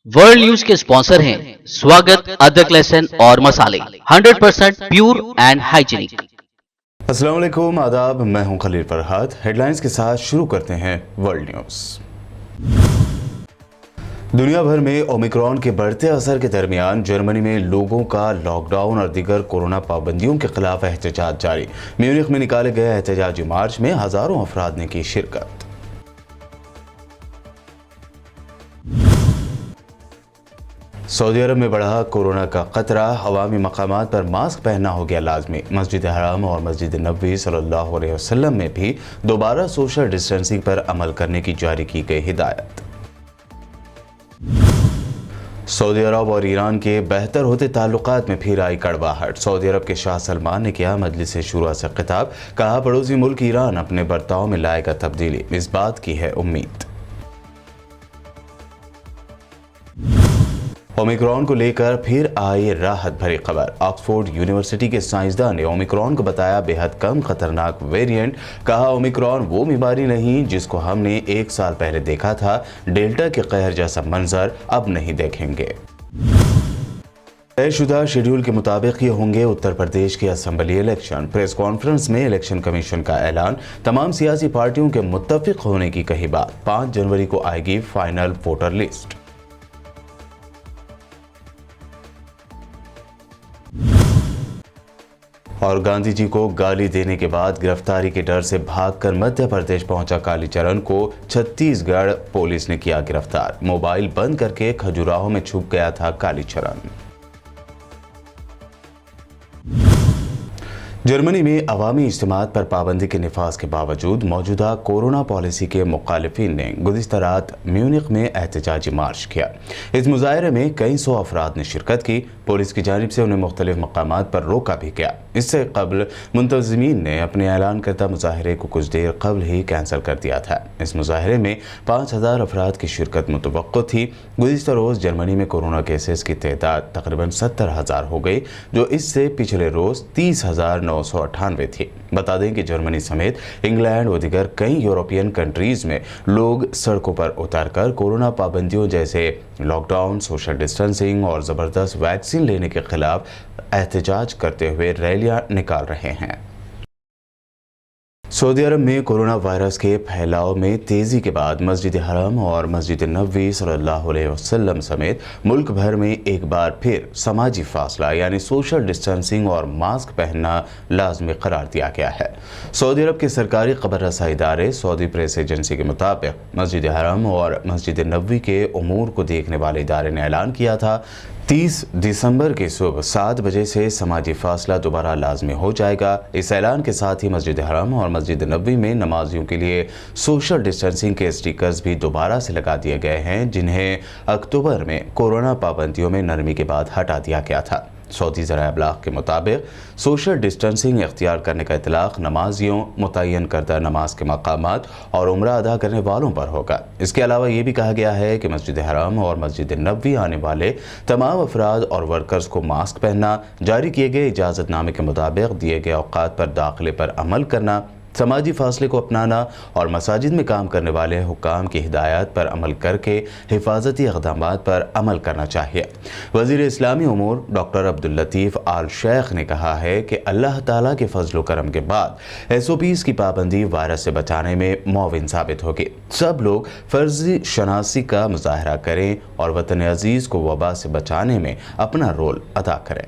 World news के sponsor हैं स्वागत, अदरक, लहसुन और मसाले 100% प्योर एंड हाइजीनिक। अस्सलाम वालेकुम, आदाब। मैं हूं खलील फरहाद। हेडलाइंस के साथ शुरू करते हैं वर्ल्ड न्यूज़। दुनिया भर में ओमिक्रॉन के बढ़ते असर के दरमियान जर्मनी में लोगों का लॉकडाउन और दीगर कोरोना पाबंदियों के खिलाफ एहतजाज जारी। म्यूनिख में निकाले गए एहतजाजी मार्च में हजारों अफराद ने की शिरकत। सऊदी अरब में बढ़ा कोरोना का खतरा, अवामी मकामात पर मास्क पहनना हो गया लाजमी। मस्जिद हराम और मस्जिद नबवी सल्लल्लाहु अलैहि वसल्लम में भी दोबारा सोशल डिस्टेंसिंग पर अमल करने की जारी की गई हिदायत। सऊदी अरब और ईरान के बेहतर होते ताल्लुकात में फिर आई कड़वाहट। सऊदी अरब के शाह सलमान ने किया मजलिस शुरा से खिताब, कहा पड़ोसी मुल्क ईरान अपने बर्ताव में लाएगा तब्दीली, इस बात की है उम्मीद। ओमिक्रॉन को लेकर फिर आई राहत भरी खबर। ऑक्सफोर्ड यूनिवर्सिटी के साइंसदान ने ओमिक्रॉन को बताया बेहद कम खतरनाक वेरिएंट। कहा ओमिक्रॉन वो बीमारी नहीं जिसको हमने 1 साल पहले देखा था। डेल्टा के कहर जैसा मंजर अब नहीं देखेंगे। तयशुदा शेड्यूल के मुताबिक ये होंगे उत्तर प्रदेश के असेंबली इलेक्शन। प्रेस कॉन्फ्रेंस में इलेक्शन कमीशन का ऐलान, तमाम सियासी पार्टियों के मुत्तफिक होने की कही बात। 5 जनवरी को आएगी फाइनल वोटर लिस्ट। और गांधी जी को गाली देने के बाद गिरफ्तारी के डर से भागकर मध्य प्रदेश पहुंचा कालीचरण को छत्तीसगढ़ पुलिस ने किया गिरफ्तार। मोबाइल बंद करके खजुराहो में छुप गया था कालीचरण। जर्मनी में अवामी इज्तिमात पर पाबंदी के निफाज के बावजूद मौजूदा कोरोना पॉलिसी के मुखालिफिन ने गुज़िश्ता रात म्यूनिख में एहतजाजी मार्च किया। इस मुजाहरे में कई सौ अफराद ने शिरकत की। पुलिस की जानिब से उन्हें मुख्तलिफ मकामात पर रोका भी गया। इससे कबल मुंतज़िमीन ने अपने ऐलान करदा मुजाहरे को कुछ देर कबल ही कैंसिल कर दिया था। इस मुजाहरे में 5000 अफराद की शिरकत मुतवक्को थी। गुज़िश्ता रोज़ जर्मनी में कोरोना केसेस की तादाद तकरीबन 70,000 हो गई, जो इससे पिछले रोज़ 30,998 थी। बता दें कि जर्मनी समेत इंग्लैंड व दीगर कई यूरोपियन कंट्रीज़ में लोग सड़कों पर उतरकर कोरोना पाबंदियों जैसे लॉकडाउन, सोशल डिस्टेंसिंग और ज़बरदस्त वैक्सीन लेने के खिलाफ एहतजाज करते हुए रैलियां निकाल रहे हैं। सऊदी अरब में कोरोना वायरस के फैलाव में तेज़ी के बाद मस्जिद हराम और मस्जिद नबवी सल्लल्लाहु अलैहि वसल्लम समेत मुल्क भर में एक बार फिर समाजी फासला यानी सोशल डिस्टेंसिंग और मास्क पहनना लाजमी करार दिया गया है। सऊदी अरब के सरकारी खबर रसाई इदारे सऊदी प्रेस एजेंसी के मुताबिक मस्जिद हराम और मस्जिद नबवी के उमूर को देखने वाले इदारे ने ऐलान किया था 30 दिसंबर की सुबह 7 बजे से समाजी फासला दोबारा लाजमी हो जाएगा। इस ऐलान के साथ ही मस्जिद हराम और मस्जिद नबवी में नमाजियों के लिए सोशल डिस्टेंसिंग के स्टिकर्स भी दोबारा से लगा दिए गए हैं, जिन्हें अक्टूबर में कोरोना पाबंदियों में नरमी के बाद हटा दिया गया था। सऊदी ज़राए अबलाग के मुताबिक सोशल डिस्टेंसिंग इख्तियार करने का इतलाक़ नमाजियों, मुतय्यन करदा नमाज के मकामात और उम्रा अदा करने वालों पर होगा। इसके अलावा ये भी कहा गया है कि मस्जिद हराम और मस्जिद नबवी आने वाले तमाम अफराद और वर्कर्स को मास्क पहनना, जारी किए गए इजाज़तनामे के मुताबिक दिए गए औक़ात पर दाखिले पर अमल करना, समाजी फासले को अपनाना और मसाजिद में काम करने वाले हुक्काम की हिदायत पर अमल करके हिफाजती इक़दामात पर अमल करना चाहिए। वज़ीर इस्लामी उमूर डॉक्टर अब्दुल लतीफ़ आल शेख ने कहा है कि अल्लाह ताला के फजल करम के बाद SOPs की पाबंदी वायरस से बचाने में मुअव्विन साबित होगी। सब लोग फ़र्ज़ी शनासी का मुज़ाहरा करें और वतन अज़ीज़ को वबा से बचाने में अपना रोल अदा करें।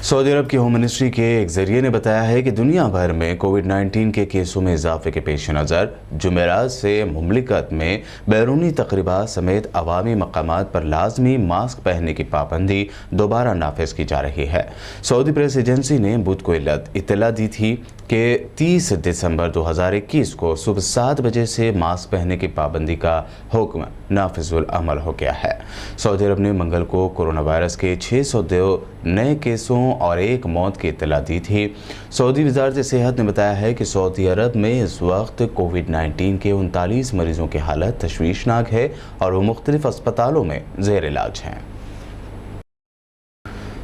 सऊदी अरब की होम मिनिस्ट्री के एक जरिए ने बताया है कि दुनिया भर में कोविड-19 के केसों में इजाफे के पेश नज़र जुमेरात से मुमलिकत में बैरूनी तकरीबात समेत अवामी मकामात पर लाजमी मास्क पहनने की पाबंदी दोबारा नाफिज की जा रही है। सऊदी प्रेस एजेंसी ने बुध को इत्तला दी थी कि 30 दिसंबर 2021 को सुबह 7 बजे से मास्क पहनने की पाबंदी का हुक्म नाफिजुल अमल हो गया है। सऊदी अरब ने मंगल को कोरोना वायरस के 602 नए केसों और 1 मौत की इत्तला दी थी। सऊदी वज़ारत सेहत ने बताया है कि सऊदी अरब में इस वक्त कोविड-19 के 39 मरीजों की हालत तशवीशनाक है और वो मुख्तलिफ अस्पतालों में ज़ेर इलाज हैं।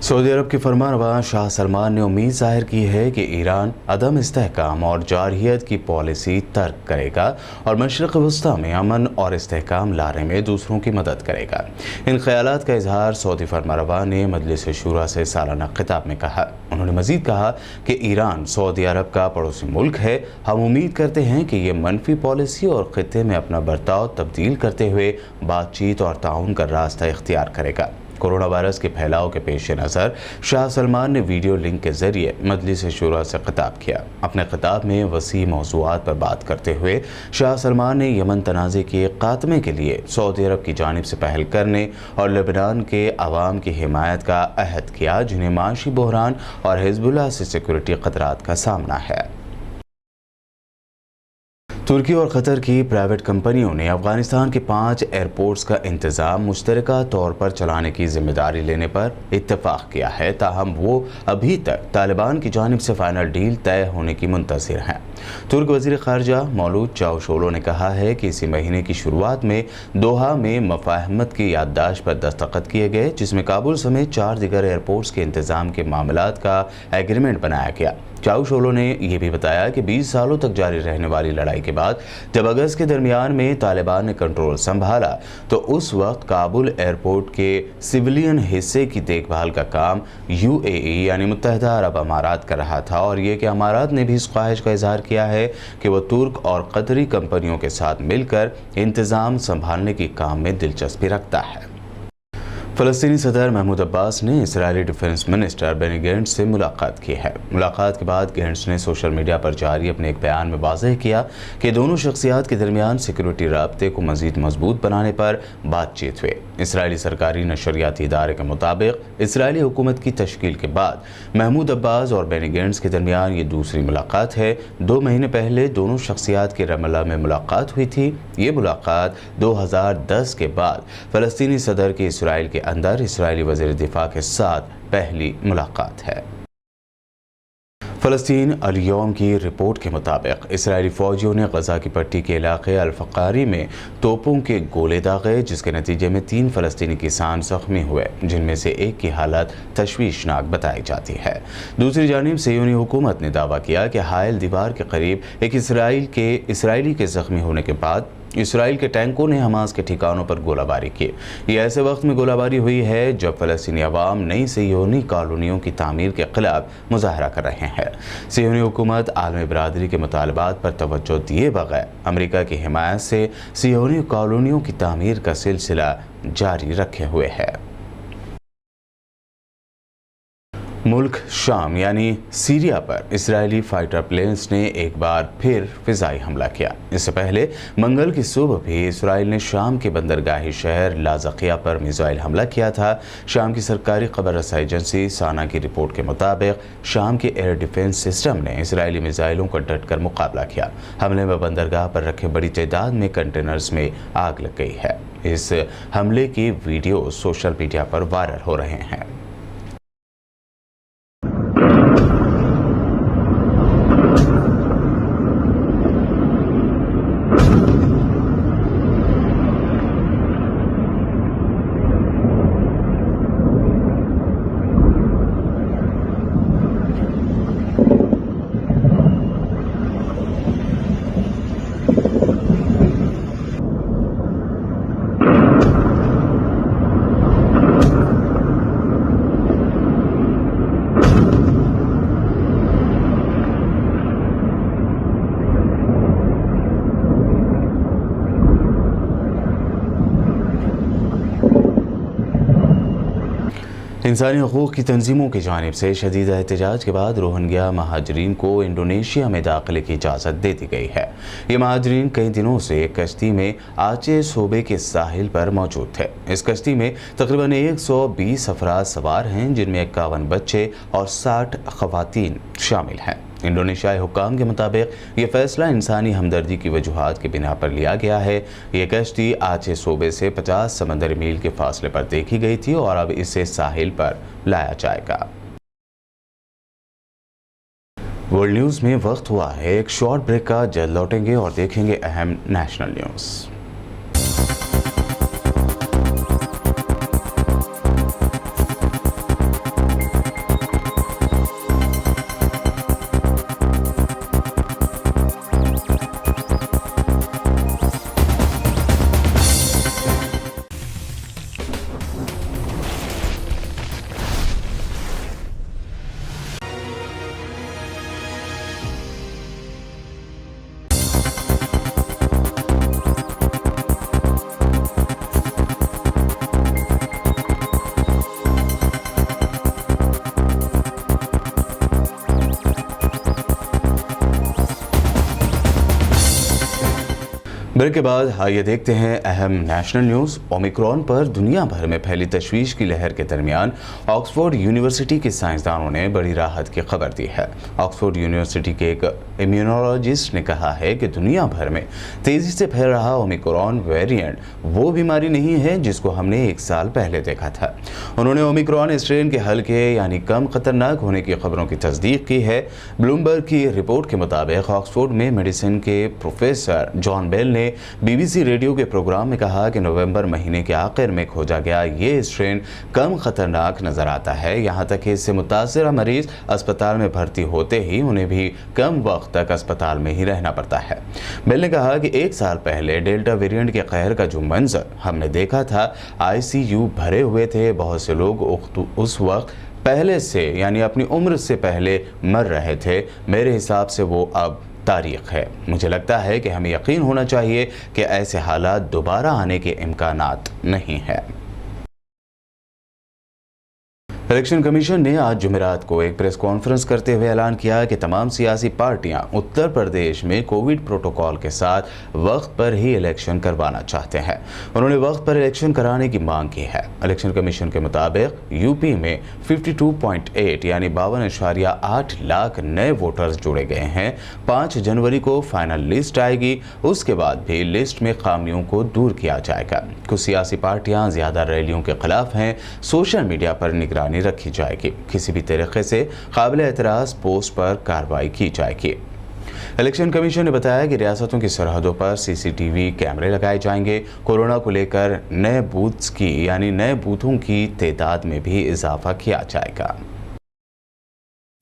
सऊदी अरब के फरमानरवा शाह सलमान ने उम्मीद जाहिर की है कि ईरान अदम इस्तेहकाम और जारहियत की पॉलिसी तर्क करेगा और मशरक़ वस्ता में अमन और इस्तेहकाम लाने में दूसरों की मदद करेगा। इन ख्यालात का इजहार सऊदी फरमानरवा ने मजलिस शूरा से सालाना खिताब में कहा। उन्होंने मजीद कहा कि ईरान सऊदी अरब का पड़ोसी मुल्क है। हम उम्मीद करते हैं कि ये मनफी पॉलिसी और खित्ते में अपना बर्ताव तब्दील करते हुए बातचीत और ताउन का रास्ता इख्तियार करेगा। कोरोना वायरस के फैलाव के पेश नज़र शाह सलमान ने वीडियो लिंक के जरिए मजलिस शूरा से खिताब किया। अपने खिताब में वसी मौज़ूआत पर बात करते हुए शाह सलमान ने यमन तनाज़े के खात्मे के लिए सऊदी अरब की जानिब से पहल करने और लेबनान के अवाम की हिमायत का अहद किया, जिन्हें माशी बहरान और हिज़्बुल्लाह से सिक्योरिटी खतरात का सामना है। तुर्की और क़तर की प्राइवेट कंपनियों ने अफगानिस्तान के 5 एयरपोर्ट्स का इंतज़ाम मुश्तरका तौर पर चलाने की जिम्मेदारी लेने पर इत्तेफाक किया है। ताहम वो अभी तक तालिबान की जानिब से फाइनल डील तय होने की मुंतज़िर हैं। तुर्क वज़ीर ख़ारजा मौलूद चावशोलो ने कहा है कि इसी महीने की शुरुआत में दोहा में मफाहमत की याददाश्त पर दस्तखत किए गए, जिसमें काबुल समेत 4 दीगर एयरपोर्ट्स के इंतज़ाम के मामलात का एग्रीमेंट बनाया गया। चावशोलो ने यह भी बताया कि 20 सालों तक जारी रहने वाली लड़ाई के बाद जब अगस्त के दरमियान में तालिबान ने कंट्रोल संभाला तो उस वक्त काबुल एयरपोर्ट के सिविलियन हिस्से की देखभाल का काम UAE यानी मुत्तहिदा अरब अमारात कर रहा था, और ये कि अमारात ने भी इस ख्वाहिश का इजहार किया है कि वह तुर्क और कतरी कंपनियों के साथ मिलकर इंतज़ाम संभालने के काम में दिलचस्पी रखता है। फ़लस्तीनी सदर महमूद अब्बास ने Israeli defence minister Benny Gantz से मुलाकात की है। मुलाकात के बाद गेंट्स ने सोशल मीडिया पर जारी अपने एक बयान में वाज़ेह किया कि दोनों शख्सियात के दरमियान सिक्योरिटी राब्ते को मज़ीद मजबूत बनाने पर बातचीत हुई। इसराइली सरकारी नशरियाती इदारे के मुताबिक इसराइली हुकूमत की तश्कील के बाद महमूद अब्बास और बेनी गेंट्स के दरमियान ये दूसरी मुलाकात है। 2 महीने पहले दोनों शख्सियात की रमल्ला में मुलाकात हुई थी। ये मुलाकात 2010 के बाद फ़लस्तीनी सदर की इसराइल के अंदर इसराइली वज़ीर दिफा के साथ पहली मुलाकात है। फ़लस्तीन अल-यौम की रिपोर्ट के मुताबिक इसराइली फ़ौजियों ने गज़ा की पट्टी के इलाके अल-फ़कारी में तोपों के गोले दागे, जिसके नतीजे में 3 फ़लस्तीनी किसान ज़ख्मी हुए, जिनमें से एक की हालत तशवीशनाक बताई जाती है। दूसरी जानिब सियोनी हुकूमत ने दावा किया कि हायल दीवार के करीब एक इसराइली के ज़ख्मी होने के बाद इसराइल के टैंकों ने हमास के ठिकानों पर गोलाबारी की। ये ऐसे वक्त में गोलाबारी हुई है जब फ़लस्तीनी अवाम नई सियोनी कॉलोनियों की तामीर के खिलाफ मुजाहरा कर रहे हैं। सियोनी हुकूमत आलमी बरादरी के मुतालबात पर तवज्जो दिए बगैर अमेरिका की हिमायत से सियोनी कॉलोनियों की तामीर का सिलसिला जारी रखे हुए है। मुल्क शाम यानी सीरिया पर इजरायली फाइटर प्लेन्स ने एक बार फिर फिजाई हमला किया। इससे पहले मंगल की सुबह भी इसराइल ने शाम के बंदरगाही शहर लाज़किया पर मिसाइल हमला किया था। शाम की सरकारी खबर रसाई एजेंसी साना की रिपोर्ट के मुताबिक शाम के एयर डिफेंस सिस्टम ने इसराइली मिसाइलों का डटकर मुकाबला किया। हमले में बंदरगाह पर रखे बड़ी तादाद में कंटेनर्स में आग लग गई है। इस हमले की वीडियो सोशल मीडिया पर वायरल हो रहे हैं। इंसानी हकूक़ की तंजीमों की जानिब से शदीद एहतजाज के बाद रोहिंग्या महाजरीन को इंडोनेशिया में दाखिले की इजाज़त दे दी गई है। ये महाजरीन कई दिनों से एक कश्ती में आचे सूबे के साहिल पर मौजूद थे। इस कश्ती में तकरीबन 120 अफराद सवार हैं, जिनमें 51 बच्चे और 60 ख़वातीन शामिल हैं। इंडोनेशियाई हुक्काम के मुताबिक ये फैसला इंसानी हमदर्दी की वजूहात की बिना पर लिया गया है। ये कश्ती आचे सूबे से 50 समंदरी मील के फासले पर देखी गई थी और अब इसे साहिल पर लाया जाएगा। वर्ल्ड न्यूज़ में वक्त हुआ है एक शॉर्ट ब्रेक का। जल्द लौटेंगे और देखेंगे अहम नेशनल न्यूज़। ब्रेक के बाद आइए देखते हैं अहम नेशनल न्यूज़। ओमिक्रॉन पर दुनिया भर में फैली तशवीश की लहर के दरमियान ऑक्सफोर्ड यूनिवर्सिटी के साइंसदानों ने बड़ी राहत की खबर दी है। ऑक्सफोर्ड यूनिवर्सिटी के एक इम्यूनोलॉजिस्ट ने कहा है कि दुनिया भर में तेज़ी से फैल रहा ओमिक्रॉन वेरिएंट वो बीमारी नहीं है जिसको हमने 1 साल पहले देखा था। उन्होंने ओमिक्रॉन स्ट्रेन के हल्के यानी कम खतरनाक होने की खबरों की तस्दीक की है। ब्लूमबर्ग की रिपोर्ट के मुताबिक ऑक्सफोर्ड में मेडिसिन के प्रोफेसर जॉन बेल ने BBC रेडियो के प्रोग्राम में कहा कि नवंबर महीने के आखिर में खोजा गया ये स्ट्रेन कम खतरनाक नजर आता है। यहाँ तक कि इससे मुतासरा मरीज अस्पताल में भर्ती होते ही उन्हें भी कम वक्त तक अस्पताल में ही रहना पड़ता है। बेल ने कहा कि 1 साल पहले डेल्टा वेरिएंट के कहर का जो मंजर हमने देखा था, ICU भरे हुए थे, बहुत से लोग उस वक्त पहले से यानी अपनी उम्र से पहले मर रहे थे। मेरे हिसाब से वो अब तारीख है। मुझे लगता है कि हमें यकीन होना चाहिए कि ऐसे हालात दोबारा आने के इम्कानात नहीं है। इलेक्शन कमीशन ने आज जुमेरात को एक प्रेस कॉन्फ्रेंस करते हुए ऐलान किया कि तमाम सियासी पार्टियां उत्तर प्रदेश में कोविड प्रोटोकॉल के साथ वक्त पर ही इलेक्शन करवाना चाहते हैं। उन्होंने वक्त पर इलेक्शन कराने की मांग की है। इलेक्शन कमीशन के मुताबिक यूपी में 52.8 यानी 52.8 लाख नए वोटर्स जुड़े गए हैं। 5 जनवरी को फाइनल लिस्ट आएगी, उसके बाद भी लिस्ट में खामियों को दूर किया जाएगा। कुछ सियासी पार्टियां ज्यादा रैलियों के खिलाफ हैं। सोशल मीडिया पर निगरानी रखी जाएगी। किसी भी तरीके से काबिल एतराज पोस्ट पर कार्रवाई की जाएगी। इलेक्शन कमीशन ने बताया कि रियासतों की सरहदों पर CCTV कैमरे लगाए जाएंगे। कोरोना को लेकर नए बूथों की तादाद में भी इजाफा किया जाएगा।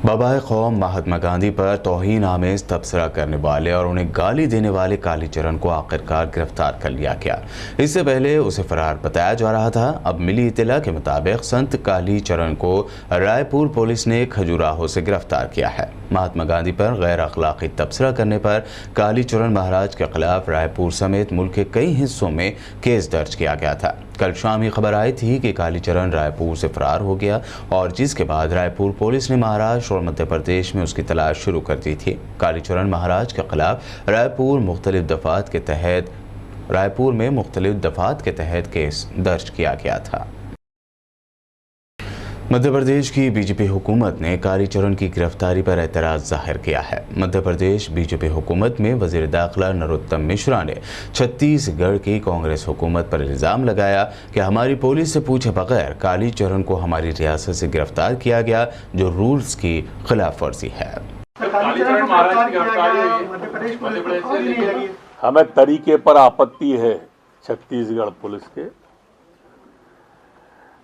बाबाए कौम महात्मा गांधी पर तौहीन आमेज तबसरा करने वाले और उन्हें गाली देने वाले कालीचरण को आखिरकार गिरफ्तार कर लिया गया। इससे पहले उसे फरार बताया जा रहा था। अब मिली इत्तला के मुताबिक संत कालीचरण को रायपुर पुलिस ने खजुराहो से गिरफ्तार किया है। महात्मा गांधी पर गैर अखलाकी तबसरा करने पर कालीचरण महाराज के खिलाफ रायपुर समेत मुल्क के कई हिस्सों में केस दर्ज किया गया था। कल शाम ही खबर आई थी कि कालीचरण रायपुर से फरार हो गया और जिसके बाद रायपुर पुलिस ने महाराष्ट्र और मध्य प्रदेश में उसकी तलाश शुरू कर दी थी। कालीचरण महाराज के खिलाफ रायपुर में मुख्तलिफ दफात के तहत केस दर्ज किया गया था। मध्य प्रदेश की बीजेपी हुकूमत ने कालीचरण की गिरफ्तारी पर एतराज़ जाहिर किया है। मध्य प्रदेश बीजेपी हुकूमत में वज़ीर दाखिला नरोत्तम मिश्रा ने छत्तीसगढ़ की कांग्रेस हुकूमत पर इल्ज़ाम लगाया कि हमारी पुलिस से पूछे बगैर कालीचरण को हमारी रियासत से गिरफ्तार किया गया, जो रूल्स की खिलाफ वर्जी है। हमें तरीके पर आपत्ति है छत्तीसगढ़ पुलिस के।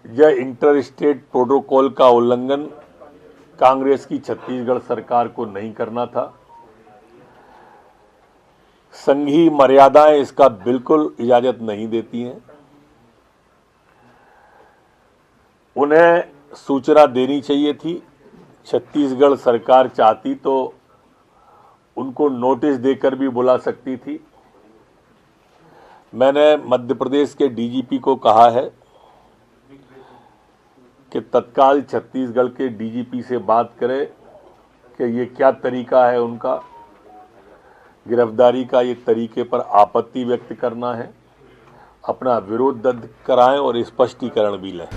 यह इंटर स्टेट प्रोटोकॉल का उल्लंघन कांग्रेस की छत्तीसगढ़ सरकार को नहीं करना था। संघीय मर्यादाएं इसका बिल्कुल इजाजत नहीं देती हैं। उन्हें सूचना देनी चाहिए थी। छत्तीसगढ़ सरकार चाहती तो उनको नोटिस देकर भी बुला सकती थी। मैंने मध्य प्रदेश के DGP को कहा है कि तत्काल छत्तीसगढ़ के DGP से बात करें कि ये क्या तरीका है उनका गिरफ्तारी का। ये तरीके पर आपत्ति व्यक्त करना है, अपना विरोध दर्ज कराएं और स्पष्टीकरण भी लें।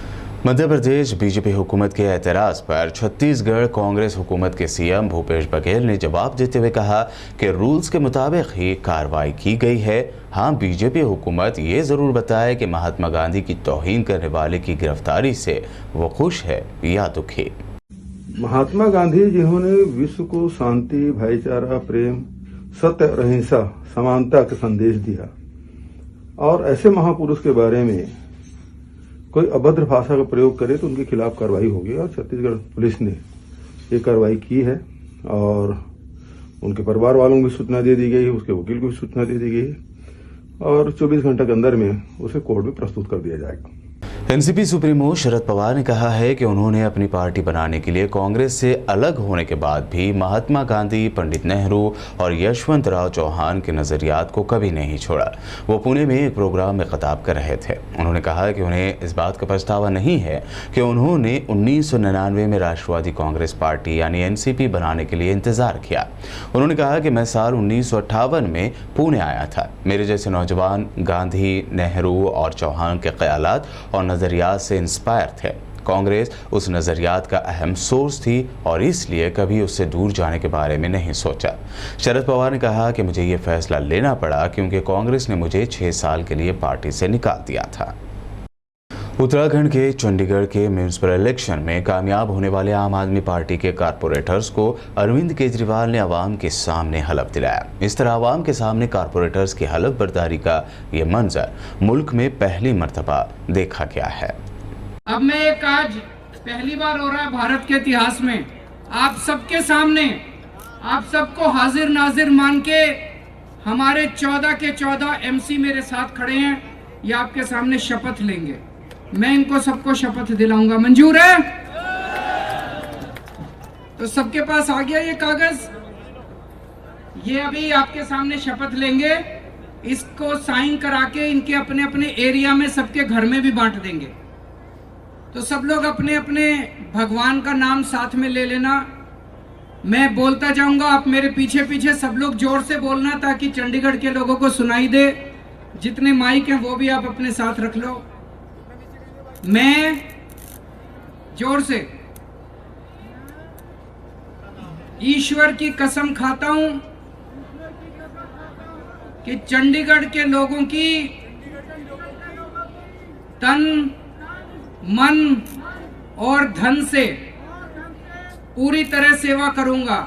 मध्य प्रदेश बीजेपी हुकूमत के एतराज़ पर छत्तीसगढ़ कांग्रेस हुकूमत के CM भूपेश बघेल ने जवाब देते हुए कहा कि रूल्स के मुताबिक ही कार्रवाई की गई है। हाँ, बीजेपी हुकूमत ये ज़रूर बताए कि महात्मा गांधी की तौहीन करने वाले की गिरफ्तारी से वो खुश है या दुखी। महात्मा गांधी जिन्होंने विश्व को शांति, भाईचारा, प्रेम, सत्य और अहिंसा, समानता का संदेश दिया, और ऐसे महापुरुष के बारे में कोई अभद्र भाषा का प्रयोग करे तो उनके खिलाफ कार्रवाई होगी। और छत्तीसगढ़ पुलिस ने ये कार्रवाई की है और उनके परिवार वालों को भी सूचना दे दी गई है, उसके वकील को भी सूचना दे दी गई है और 24 घंटे के अंदर में उसे कोर्ट में प्रस्तुत कर दिया जाएगा। एनसीपी सुप्रीमो शरद पवार ने कहा है कि उन्होंने अपनी पार्टी बनाने के लिए कांग्रेस से अलग होने के बाद भी महात्मा गांधी, पंडित नेहरू और यशवंतराव चौहान के नज़रियात को कभी नहीं छोड़ा। वो पुणे में एक प्रोग्राम में खिताब कर रहे थे। उन्होंने कहा कि उन्हें इस बात का पछतावा नहीं है कि उन्होंने 1999 में राष्ट्रवादी कांग्रेस पार्टी यानी एनसीपी बनाने के लिए इंतज़ार किया। उन्होंने कहा कि मैं साल 1958 में पुणे आया था। मेरे जैसे नौजवान गांधी, नेहरू और चौहान के ख्यालात और नज़रियात से इंस्पायर थे। कांग्रेस उस नज़रियात का अहम सोर्स थी और इसलिए कभी उससे दूर जाने के बारे में नहीं सोचा। शरद पवार ने कहा कि मुझे ये फैसला लेना पड़ा क्योंकि कांग्रेस ने मुझे 6 साल के लिए पार्टी से निकाल दिया था। उत्तराखंड के चंडीगढ़ के म्यूनिसिपल इलेक्शन में कामयाब होने वाले आम आदमी पार्टी के कारपोरेटर्स को अरविंद केजरीवाल ने आवाम के सामने हलफ दिलाया। इस तरह आवाम के सामने कारपोरेटर्स की हलफ बर्दारी का ये मंजर मुल्क में पहली मर्तबा देखा गया है। अब मैं एक आज पहली बार हो रहा है भारत के इतिहास में आप सबके सामने आप सबको हाजिर नाजिर मान के हमारे 14 के 14 एमसी मेरे साथ खड़े हैं, ये आपके सामने शपथ लेंगे। मैं इनको सबको शपथ दिलाऊंगा। मंजूर है? तो सबके पास आ गया ये कागज, ये अभी आपके सामने शपथ लेंगे। इसको साइन करा के इनके अपने अपने एरिया में सबके घर में भी बांट देंगे। तो सब लोग अपने अपने भगवान का नाम साथ में ले लेना। मैं बोलता जाऊंगा, आप मेरे पीछे पीछे सब लोग जोर से बोलना ताकि चंडीगढ़ के लोगों को सुनाई दे। जितने माइक हैं वो भी आप अपने साथ रख लो। मैं जोर से ईश्वर की कसम खाता हूं कि चंडीगढ़ के लोगों की तन, मन और धन से पूरी तरह सेवा करूंगा।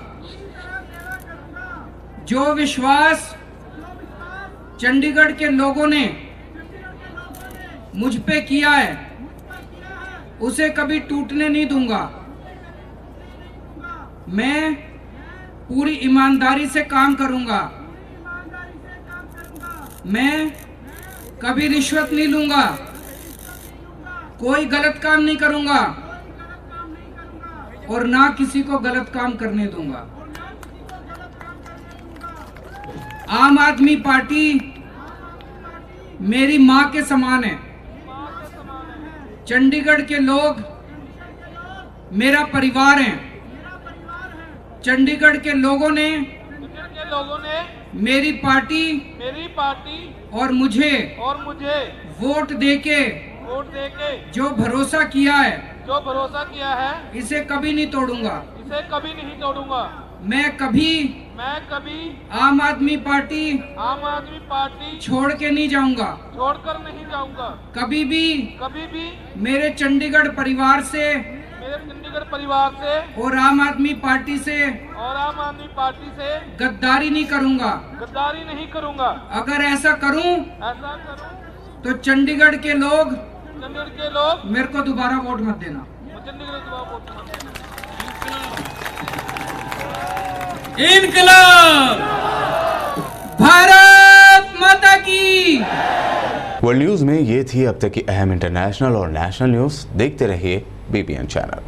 जो विश्वास चंडीगढ़ के लोगों ने मुझ पे किया है उसे कभी टूटने नहीं दूंगा। मैं पूरी ईमानदारी से काम करूंगा। मैं कभी रिश्वत नहीं लूंगा, कोई गलत काम नहीं करूंगा और ना किसी को गलत काम करने दूंगा। आम आदमी पार्टी मेरी मां के समान है। चंडीगढ़ के लोग मेरा परिवार हैं। चंडीगढ़ के लोगों ने मेरी पार्टी और मुझे वोट देके जो भरोसा किया है इसे कभी नहीं तोड़ूंगा। मैं कभी आम आदमी पार्टी छोड़ के नहीं जाऊंगा। कभी भी मेरे चंडीगढ़ परिवार से और आम आदमी पार्टी से गद्दारी नहीं करूंगा। अगर ऐसा करूं तो चंडीगढ़ के लोग मेरे को दोबारा वोट मत देना। इनकलाब! भारत माता की! वर्ल्ड न्यूज़ में ये थी अब तक की अहम इंटरनेशनल और नेशनल न्यूज़। देखते रहिए BPN चैनल।